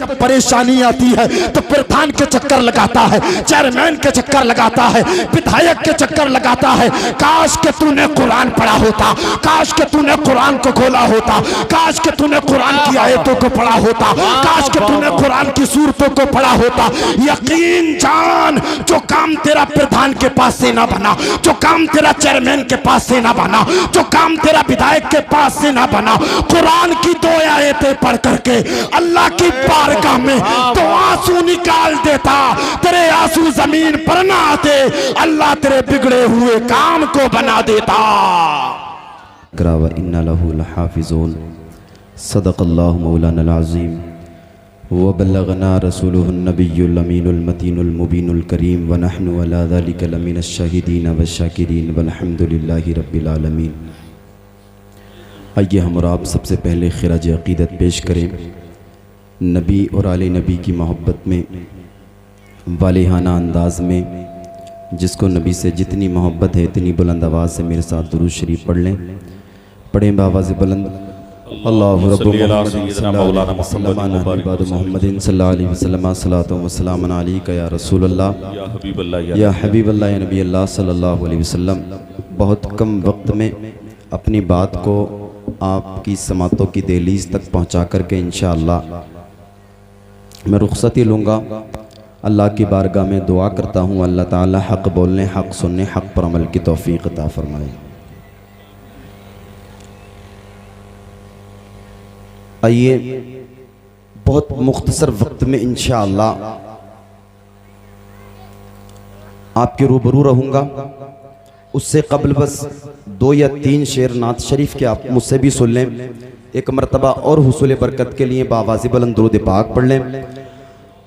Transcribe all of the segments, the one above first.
जब परेशानी आती है तो प्रधान के चक्कर लगाता है, चेयरमैन के चक्कर लगाता है, विधायक के चक्कर लगाता है। काश के तूने कुरान पढ़ा होता, काश के तूने कुरान को खोला होता, काश के तूने कुरान की आयतों को पढ़ा होता, काश के तूने कुरान की सूरतों को पढ़ा होता। यकीन जान, जो काम तेरा प्रधान के पास से ना बना, जो काम तेरा चेयरमैन के पास से ना बना, जो काम तेरा विधायक के पास से ना बना, कुरान की 2 आयतें पढ़ करके अल्लाह की बारगाह में तो आंसू निकाल देता, तेरे आंसू जमीन पर ना आते, अल्लाह तेरे बिगड़े हुए काम को बना देता। व इन्ना लहू लहाफिज़ून सदक़ल्लाहु मौलाना अज़ीम व बल्लगना रसूलुहुन नबियुल अमीनुल मतीनुल मुबीनुल करीम व नहनु अला ज़ालिका लमिनश शाहिदीन व शाकिरीन वल्हम्दुलिल्लाहि रब्बिल आलमीन। आइए हम और आप सबसे पहले खिराज अक़ीदत पेश करें नबी और आले नबी की मोहब्बत में, वालिहाना अंदाज में। जिसको नबी से जितनी मोहब्बत है इतनी बुलंद आवाज़ से मेरे साथ दुरूद शरीफ पढ़ लें। पढ़ें बावाज़ बुलंद। अल्लाहु रब्बु मुहम्मदिन सल्लल्लाहु अलैहि वसल्लम सलातो व सलाम अलैका या रसूल अल्लाह या हबीब अल्लाह या नबी अल्लाह सल्लल्लाहु अलैहि वसल्लम। बहुत कम वक्त में अपनी बात को आपकी समातों की दहलीज तक पहुँचा करके इंशाअल्लाह मैं रुखसती लूँगा। अल्लाह की बारगाह में दुआ करता हूँ अल्लाह ताला हक़ बोलने, हक़ सुनने, हक़ पर अमल की तौफ़ीक़ अता फ़रमाए। आइए बहुत मुख्तसर वक्त में इंशाअल्लाह आपके रूबरू रहूँगा। उससे कबल बस 2 या 3 शेर नात शरीफ के आप मुझसे भी सुन लें। एक मरतबा और हुसूल बरकत के लिए बावाज़ी बुलंद दुरूद पाक पढ़ लें।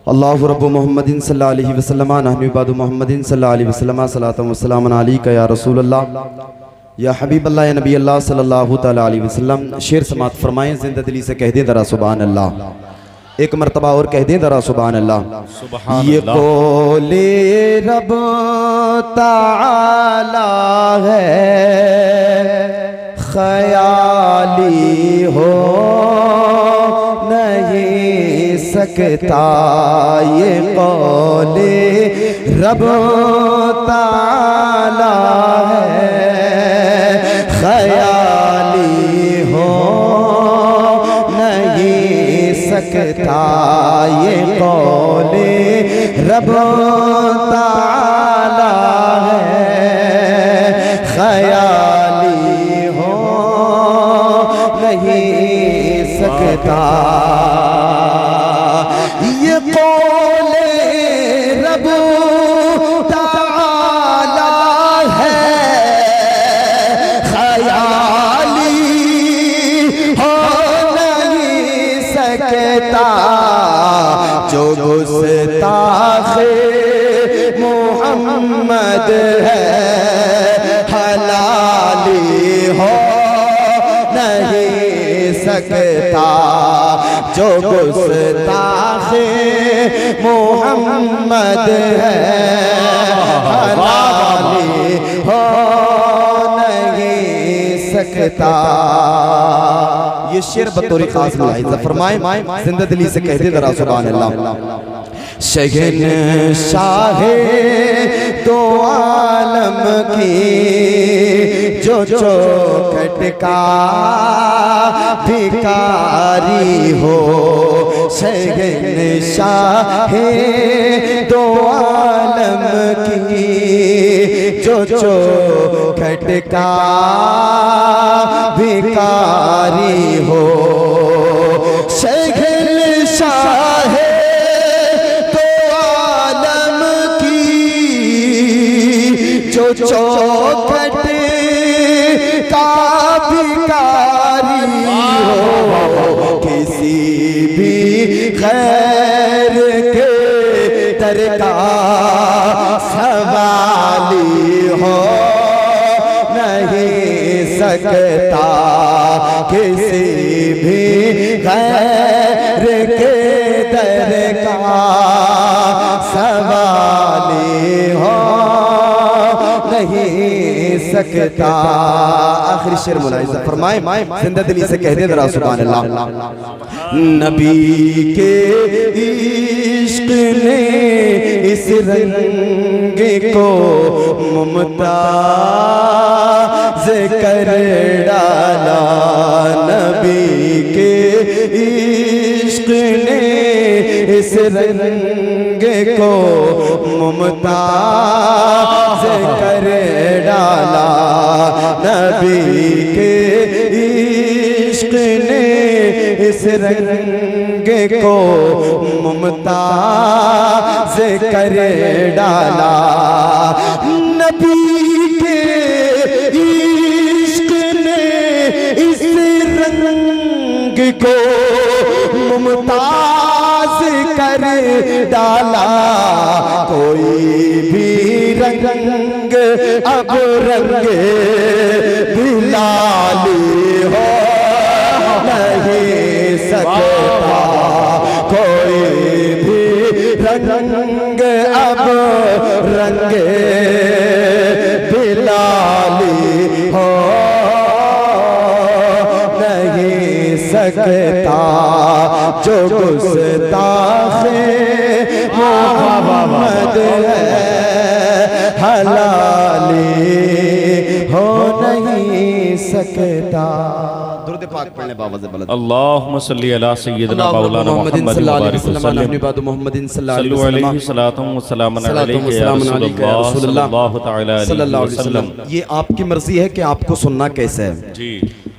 अल्लाहु रब्बु मुहम्मदिन सल्लल्लाहु अलैहि वसल्लम नहनु इबादु मुहम्मदिन सल्लल्लाहु अलैहि वसल्लम सलातो व सलाम अलैका या रसूल अल्लाह या हबीब अल्लाह या नबी अल्लाह सल्लल्लाहु तआला अलैहि वसल्लम। शेर समात फरमाएं, जिंदा दिली से कह दें दरा सुभान अल्लाह। एक मरतबा और कह दें दरा सुभान अल्लाह। ये कौले रब ताला है, ख्याली हो नहीं सकता। ये कौले रब ताला है, ख्याली हो नहीं सकता। ये कौले रब ताला है, ख्याली हो नहीं सकता। ये कौले रब ताला है, ख्याली हो नहीं सकता। जो गुस्ताखे मोहम्मद है, हलाली हो नहीं सकता। जो गुस्ताखे मोहम्मद है, हलाली हो नहीं सकता। ये शेर बतौर खास मुलाहिज़ा फरमाए, जिंदा दिली से कह दे जरा सुभान अल्लाह। शहन शाहे दो आलम की जो चौखट का भिखारी हो। शहन शाहे दो आलम की जो चौखट का भिखारी हो। शहन शाहे जो चौखट का भिखारी हो। किसी भी खैर के दर का सवाली हो नहीं सकता। किसी भी खैर के दर का सवाली हो नहीं सकता। आखिरी शेर मुलाहिज़ा फरमाए, जिंदा दिली से कह दे जरा सुभान अल्लाह। नबी के इश्क ने इस रंग को मुमताज कर डाला, नबी के इश्क ने इस रंग को मुमताज कर डाला, नबी के इश्क ने इस रंग को मुमताज कर डाला, नबी के इश्क ने इस रंग को मुमताज कर डाला, कोई भी रंग अब रंगे बिलाली हो नहीं सकता, कोई भी रंग अब रंगे बिलाली हो नहीं सकता, जो गुस्ताखे मोहम्मद है हलाली हो नहीं सकता। दुरूद पाक पढ़ने बाबा से बुलंद अल्लाहुम्मा सल्ली अला सय्यिदिना मौलाना मुहम्मद व बारिक वसल्लम बाद मोहम्मद सल्लल्लाहु अलैहि सलातम व सलाम अलैका या रसूलल्लाह सल्लल्लाहु तआला अलैहि वसल्लम। ये आपकी मर्जी है कि आपको सुनना कैसे है। जी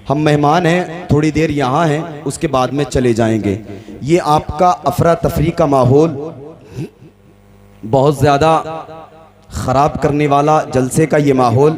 हम मेहमान हैं, थोड़ी देर यहाँ हैं, उसके बाद में चले जाएंगे। ये आपका अफरा तफरी का माहौल बहुत ज़्यादा ख़राब करने वाला जलसे का ये माहौल,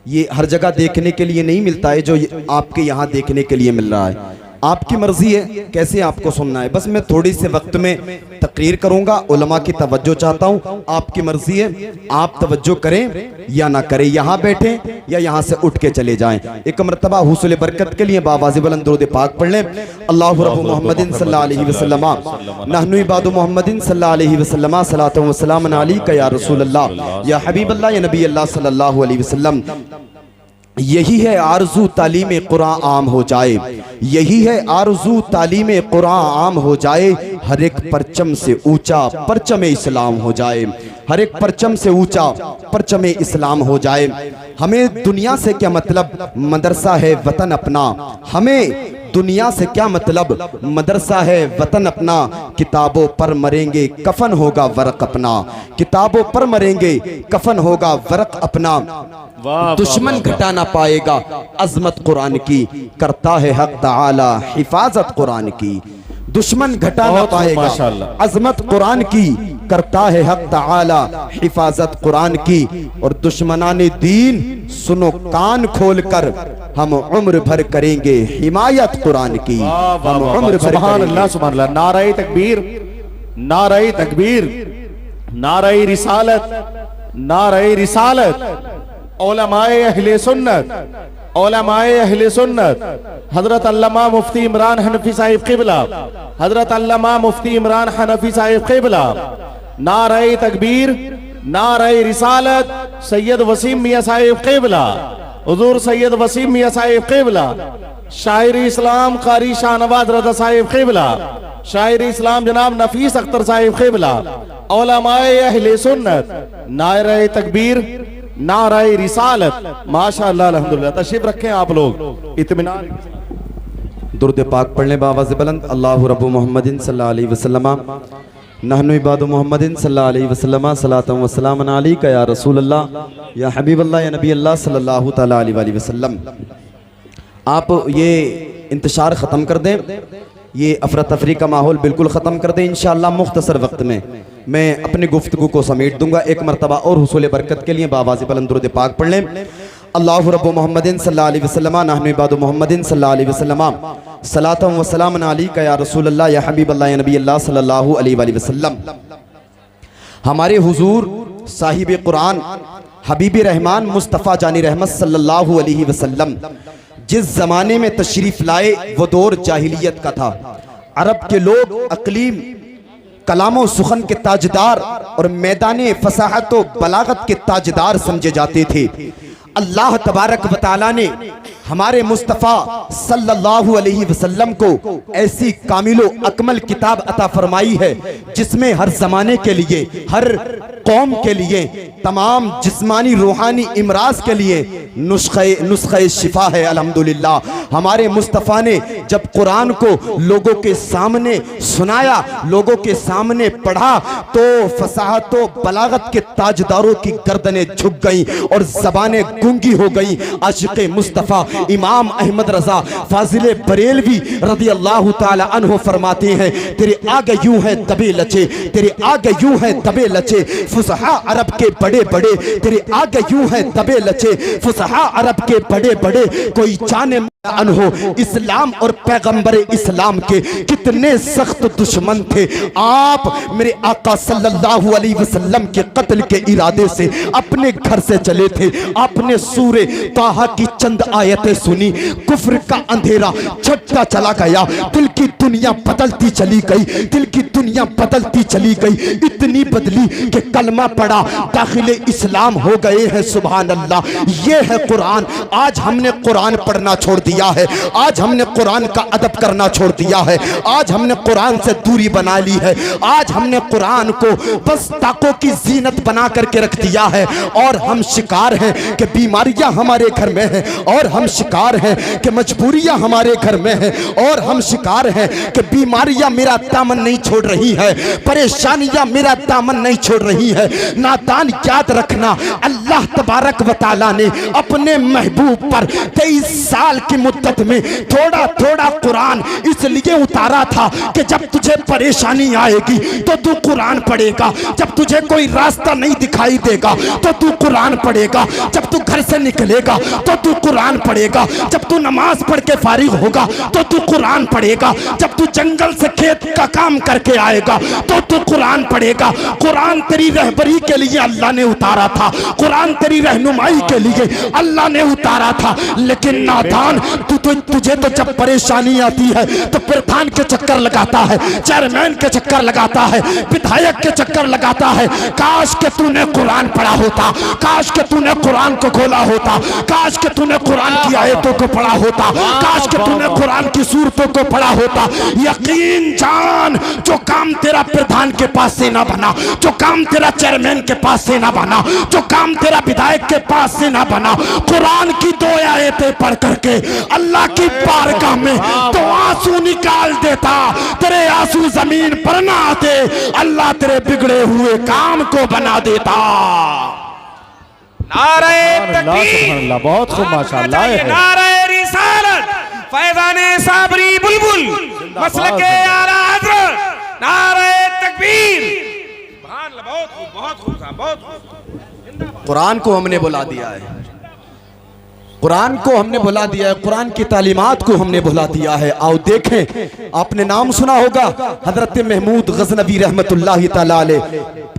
ये हर जगह देखने के लिए नहीं मिलता है जो आपके यहाँ देखने के लिए मिल रहा है। आपकी मर्जी है कैसे आपको सुनना है। बस मैं थोड़ी से वक्त में तकरीर करूंगा, उलमा की तवज्जो चाहता हूँ। आपकी मर्जी है, आप तवज्जो करें या ना करें, यहाँ बैठें या यहाँ से उठ के चले जाएं। एक मरतबा हुसूल बरकत के लिए बावाज़ बुलंद दुरूद पाक पढ़ लें। अल्लाहु रब्बु मुहम्मदिन सल्लल्लाहु अलैहि वसल्लम नहनु इबादु मुहम्मदिन सल्लल्लाहु अलैहि वसल्लम सलातु व सलाम अलैका या रसूलल्लाह या हबीबल्लाह या नबी अल्लाह सल्लल्लाहु अलैहि वसल्लम। यही है आरज़ू तालीम कुरान आम हो जाए, यही है आरज़ू तालीम कुरान आम हो जाए, हर एक परचम से ऊंचा परचम इस्लाम हो जाए, हर एक परचम से ऊंचा परचम इस्लाम हो जाए। हमें दुनिया से क्या मतलब, मदरसा है वतन अपना, हमें दुनिया से क्या मतलब, मदरसा है वतन अपना, किताबों पर मरेंगे कफन होगा वरक अपना, किताबों पर मरेंगे कफन होगा वरक अपना। दुश्मन घटा ना पाएगा अजमत कुरान की, करता है हक ताला हिफाजत कुरान की। दुश्मन घटा ना पाएगा अजमत कुरान की, करता है हक ताला हिफाजत कुरान की। और दुश्मनाने दीन सुनो कान खोल कर, हम उम्र भर करेंगे हिमायत कुरान की, हम उम्र भर। सुभान अल्लाह सुभान अल्लाह। नारे तकबीर, नारे तकबीर, नारे रिसालत, नारे रिसालत। उलमाए अहले सुन्नत, उलमाए अहले सुन्नत, हजरत अल्लामा मुफ्ती इमरान हनफी साहिब क़िबला, हजरत अल्लामा मुफ्ती इमरान हनफी साहिब क़िबला। नारे तकबीर, नारे रिसालत, सैयद वसीम मियां साहिब क़िबला, हुजूर सैयद वसीम मियां साहिब क़िबला, शायर इस्लाम कारी शाहनवाज रज़ा साहिब क़िबला, शायर इस्लाम जनाब नफीस अख्तर साहिब क़िबला, उलमाए अहले सुन्नत। नारे तकबीर, नारे रिसालत, माशाअल्लाह अल्हम्दुलिल्लाह। तशरीफ रखें आप लोग, इत्मीनान। दुरूद पाक पढ़ने बावाज़ बुलंद। अल्लाहु रब्बु मुहम्मदिन सल्लल्लाहु अलैहि वसल्लम नहनु इबादु मुहम्मदिन सल्लल्लाहु अलैहि वसल्लम सलातु व सलाम अलैका या रसूलल्लाह या हबीबल्लाह या नबी अल्लाह सल्लल्लाहु तआला अलैहि वसल्लम। आप ये इंतशार ख़त्म कर दें, ये अफरा तफरी का माहौल बिल्कुल ख़त्म कर दें। इंशाअल्लाह मुख्तसर वक्त में मैं अपनी गुफ्तगू को समेट दूंगा। एक मरतबा और हुसूल बरकत के लिए बावाज़ बुलंद दुरूद पाक पढ़ लें। अल्लाहु रब्बु मुहम्मदिन सल्लल्लाहु अलैहि वसल्लम नहनु इबादु मुहम्मदिन सल्लल्लाहु अलैहि वसल्लम सलातु व सलाम अलैका या रसूलल्लाह या हबीबल्लाह या नबी अल्लाह सल्लल्लाहु अलैहि वसल्लम। हमारे हुजूर साहिब कुरान हबीब रहमान मुस्तफ़ा जानी रहमत सल्लल्लाहु अलैहि वसल्लम जिस जमाने में तशरीफ लाए वो दौर जाहिलियत का था। अरब के लोग अकलीम कलामो सुखन के ताजदार और मैदाने फसाहत व बलागत के ताजदार समझे जाते थे। अल्लाह तबारक व तआला ने हमारे मुस्तफ़ा सल्लल्लाहु अलैहि वसल्लम को ऐसी कामिलो अकमल किताब अता फरमाई है जिसमें हर जमाने के लिए, हर कौम के लिए, तमाम जिस्मानी रूहानी इमराज के लिए नुस्खे शिफा है। अल्हम्दुलिल्लाह हमारे मुस्तफ़ा ने जब कुरान को लोगों के सामने सुनाया, लोगों के सामने पढ़ा, तो फसाहत व बलागत के ताजदारों की गर्दनें झुक गईं और ज़बानें गूंगी हो गईं। आशिक़े मुस्तफ़ा इमाम अहमद रजा फाजिले बरेलवी रज़ी अल्लाह ताला अन्हु फरमाते हैं, तेरे आगे यूं है दबे लचे, तेरे आगे यूं है दबे लचे फुसहा अरब के बड़े बड़े, तेरे आगे यूं है दबे लचे फुसहा अरब के बड़े बड़े, कोई जाने अनहो इस्लाम और पैगंबर इस्लाम के कितने सख्त दुश्मन थे। आप मेरे आका सल्लल्लाहु अलैहि वसल्लम के कत्ल के इरादे से अपने घर से चले थे। आपने सूरे ताहा की चंद आयतें सुनी, कुफ्र का अंधेरा छटता चला गया, दिल की दुनिया बदलती चली गई, दिल की दुनिया बदलती चली गई, इतनी बदली कि कलमा पड़ा दाखिले इस्लाम हो गए हैं। सुभान अल्लाह, ये है कुरान। आज हमने कुरान पढ़ना छोड़ दिया है, आज हमने कुरान का अदब करना छोड़ दिया है, आज हमने कुरान से दूरी बना ली है, आज हमने कुरान को बस ताकों की जीनत बना करके रख दिया है। और हम शिकार हैं कि बीमारियां हमारे घर में हैं, और हम शिकार हैं कि मजबूरियां हमारे घर में हैं, और हम शिकार हैं कि बीमारियां मेरा दामन नहीं छोड़ रही है, परेशानियां मेरा दामन नहीं छोड़ रही है। नादान याद रखना, अल्लाह तबारक व तआला ने अपने महबूब पर 23 साल की मुद्दत में थोड़ा थोड़ा कुरान इसलिए उतारा था कि जब तुझे परेशानी आएगी तो तू कुरान पढ़ेगा, जब तुझे कोई रास्ता नहीं दिखाई देगा तो तू कुरान पढ़ेगा, जब तू घर से निकलेगा तो तू कुरान पढ़ेगा, जब तू नमाज पढ़ के फारिग होगा तो तू कुरान पढ़ेगा, जब तू जंगल से खेत का काम करके आएगा तो तू कुरान पढ़ेगा। कुरान तेरी रहबरी के लिए अल्लाह ने उतारा था, कुरान तेरी रहनुमाई के लिए अल्लाह ने उतारा था। लेकिन नादान तुझे तो जब परेशानी आती है तो प्रधान के चक्कर लगाता है, चेयरमैन के चक्कर लगाता है, विधायक के चक्कर लगाता है। काश के तूने कुरान पढ़ा होता, काश के तूने कुरान को खोला होता, काश के तूने कुरान की आयतों को पढ़ा होता, काश के तूने कुरान की सूरतों को पढ़ा होता। यकीन जान, जो काम तेरा प्रधान के पास से ना बना, जो काम तेरा चेयरमैन के पास से ना बना, जो काम तेरा विधायक के पास से ना बना, कुरान की 2 आयतें पढ़ करके अल्लाह की बारगाह में तो आंसू निकाल देता, तेरे आंसू जमीन पर ना आते, अल्लाह तेरे बिगड़े हुए काम को बना देता। नारे तकबीर, बहुत खूब माशाअल्लाह है। नारे रिसालत, फैज़ाने साबरी बुलबुल, मसलके आला हज़रत, नारे तकबीर। बहुत खूब, बहुत खूब साहब, बहुत खूब। कुरान को हमने बुला दिया है, कुरान को हमने भुला दिया है, कुरान की तालीमात को हमने भुला दिया है। आओ देखें, आपने नाम सुना होगा हजरत महमूद गजनवी रहमतुल्लाहि तआला अलैह।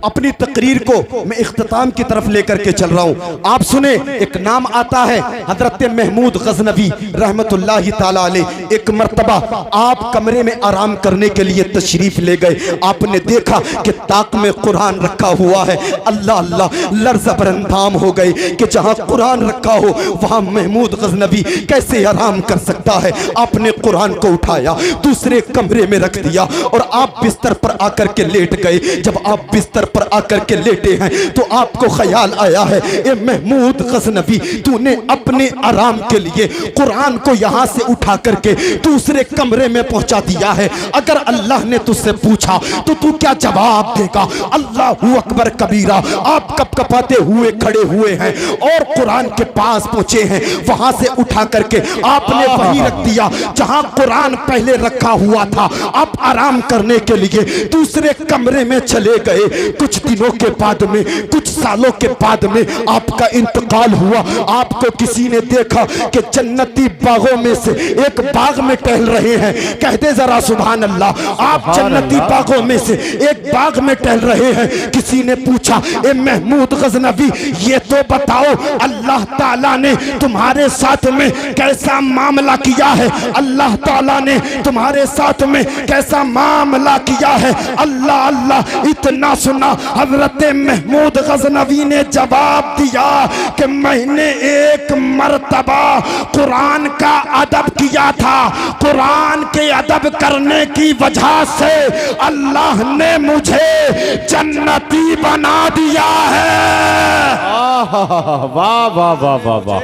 अपनी तकरीर को मैं इख्तिताम की तरफ लेकर के चल रहा हूँ। आप सुने, एक नाम आता है हजरत महमूद गजनवी रहमतुल्लाहि तआला अलैह। एक मर्तबा आप कमरे में आराम करने के लिए तशरीफ ले गए, आपने देखा कि ताक में कुरान रखा हुआ है। अल्लाह अल्लाह, लर्ज़ बरंदाम हो गए कि जहाँ कुरान रखा हो वहाँ महमूद गजनवी कैसे आराम कर सकता है। आपने कुरान को उठाया, दूसरे कमरे में रख दिया और आप बिस्तर पर आकर के लेट गए। जब आप बिस्तर पर आकर के लेटे हैं तो आपको ख्याल आया है, ए महमूद गजनवी, तूने अपने आराम के लिए कुरान को यहाँ से उठा करके दूसरे कमरे में पहुंचा दिया है। अगर अल्लाह ने तुझसे पूछा तो तू क्या जवाब देगा? अल्लाहू अकबर कबीरा। आप कपकपाते हुए खड़े हुए हैं और कुरान के पास पहुंचे हैं, वहां से उठा करके आपने वहीं रख दिया जहां कुरान पहले रखा हुआ था। आप आराम करने के लिए दूसरे कमरे में चले गए। कुछ दिनों के बाद में, कुछ सालों के बाद में आपका इंतकाल हुआ। आपको किसी ने देखा कि जन्नती बागों में से एक बाग में टहल रहे हैं। कहते जरा सुभान अल्लाह। आप जन्नती बागों में से एक बाग में टहल रहे हैं। किसी ने पूछा, ए महमूद गजनवी, ये तो बताओ अल्लाह ताला ने तुम्हारे साथ में कैसा मामला किया है, अल्लाह ताला ने तुम्हारे साथ में कैसा मामला किया है। अल्लाह अल्लाह इतना सुना, हजरत महमूद गजनवी ने जवाब दिया कि मैंने एक मर्तबा कुरान का अदब किया था, कुरान के अदब करने की वजह से अल्लाह ने मुझे जन्नती बना दिया है। वाह वाह वाह वाह वाह,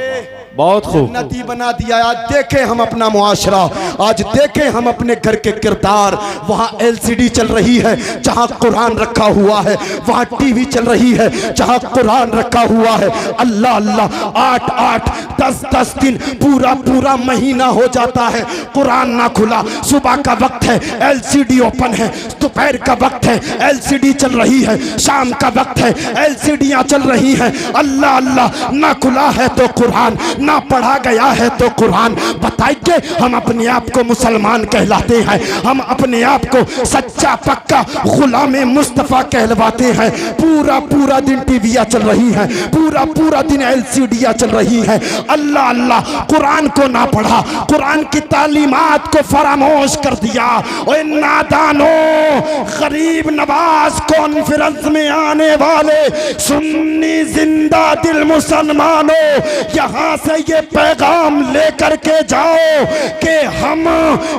बहुत खूब। जन्नती बना दिया। आज देखें हम अपना मुआशरा, आज देखें हम अपने घर के किरदार। वहाँ LCD चल रही है जहाँ कुरान रखा हुआ है, वहाँ TV चल रही है जहाँ कुरान रखा हुआ है। अल्लाह अल्लाह, 8-8 10-10 दिन, पूरा पूरा महीना हो जाता है कुरान ना खुला। सुबह का वक्त है LCD ओपन है, दोपहर का वक्त है LCD चल रही है, शाम का वक्त है LCDयाँ चल रही हैं। अल्लाह अल्लाह, ना खुला है तो कुरान, ना पढ़ा गया है तो कुरान। बताइए हम अपने आप को मुसलमान कहलाते हैं, हम अपने आप को सच्चा पक्का गुलाम मुस्तफ़ा कहलवाते हैं। पूरा पूरा दिन टीवियाँ चल रही हैं, पूरा पूरा दिन LCDयाँ चल रही हैं। अल्लाह अल्लाह, कुरान को ना पढ़ा, कुरान की तालीमात को फरामोश कर दिया। ओए नादानों, गरीब नवाज कॉन्फ्रेंस में आने वाले सुन्नी जिंदा दिल मुसलमानों, यहाँ से ये पैगाम लेकर के जाओ कि हम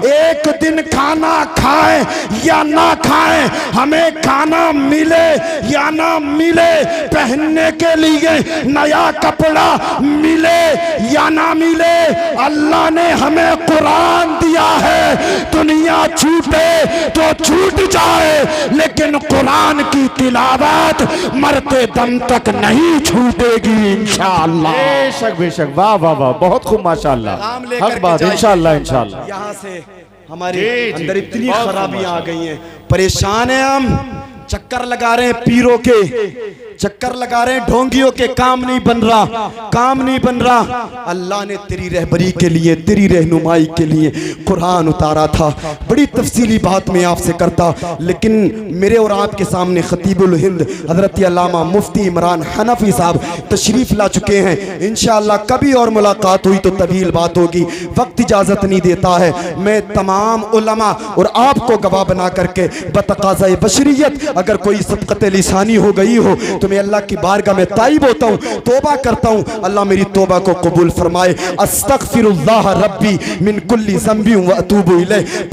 एक दिन खाना खाएं या ना खाएं, हमें खाना मिले या ना मिले, पहनने के लिए नया कपड़ा मिले या ना मिले, अल्लाह ने हमें कुरान दिया है। दुनिया छूटे तो छूट जाए, लेकिन कुरान की तिलावत मरते दम तक नहीं छूटेगी इंशाअल्लाह। बेशक बेशक, वाह वाह वाह, बहुत खूब माशाअल्लाह, हक बात, इंशाअल्लाह इंशाअल्लाह। यहाँ से हमारे जी, अंदर इतनी बहुत खराबियां आ गई हैं, परेशान हैं हम, चक्कर लगा रहे हैं पीरों के, चक्कर लगा रहे हैं ढोंगियों के, काम नहीं बन रहा, काम नहीं बन रहा। अल्लाह ने तेरी रहबरी के लिए, तेरी रहनुमाई के लिए कुरान उतारा था। बड़ी तफसीली बात मैं आपसे करता, लेकिन मेरे और आपके सामने खतीबुल हिंद हजरत अल्लामा मुफ्ती इमरान हनफी साहब तशरीफ ला चुके हैं। इंशाअल्लाह कभी और मुलाकात हुई तो तवील बात होगी, वक्त इजाजत नहीं देता है। मैं तमाम उलमा और आपको गवाह बना करके बतकाज़ा बशरियत अगर कोई सबक़त लिसानी हो गई हो तो मैं अल्लाह की बारगाह में ताइब होता हूँ, तौबा करता हूँ। अल्लाह मेरी तौबा को कबूल फरमाए। अस्तगफिरुल्लाह रब्बी मिन कुल्ली ज़ंबी व अतूबु इलैह।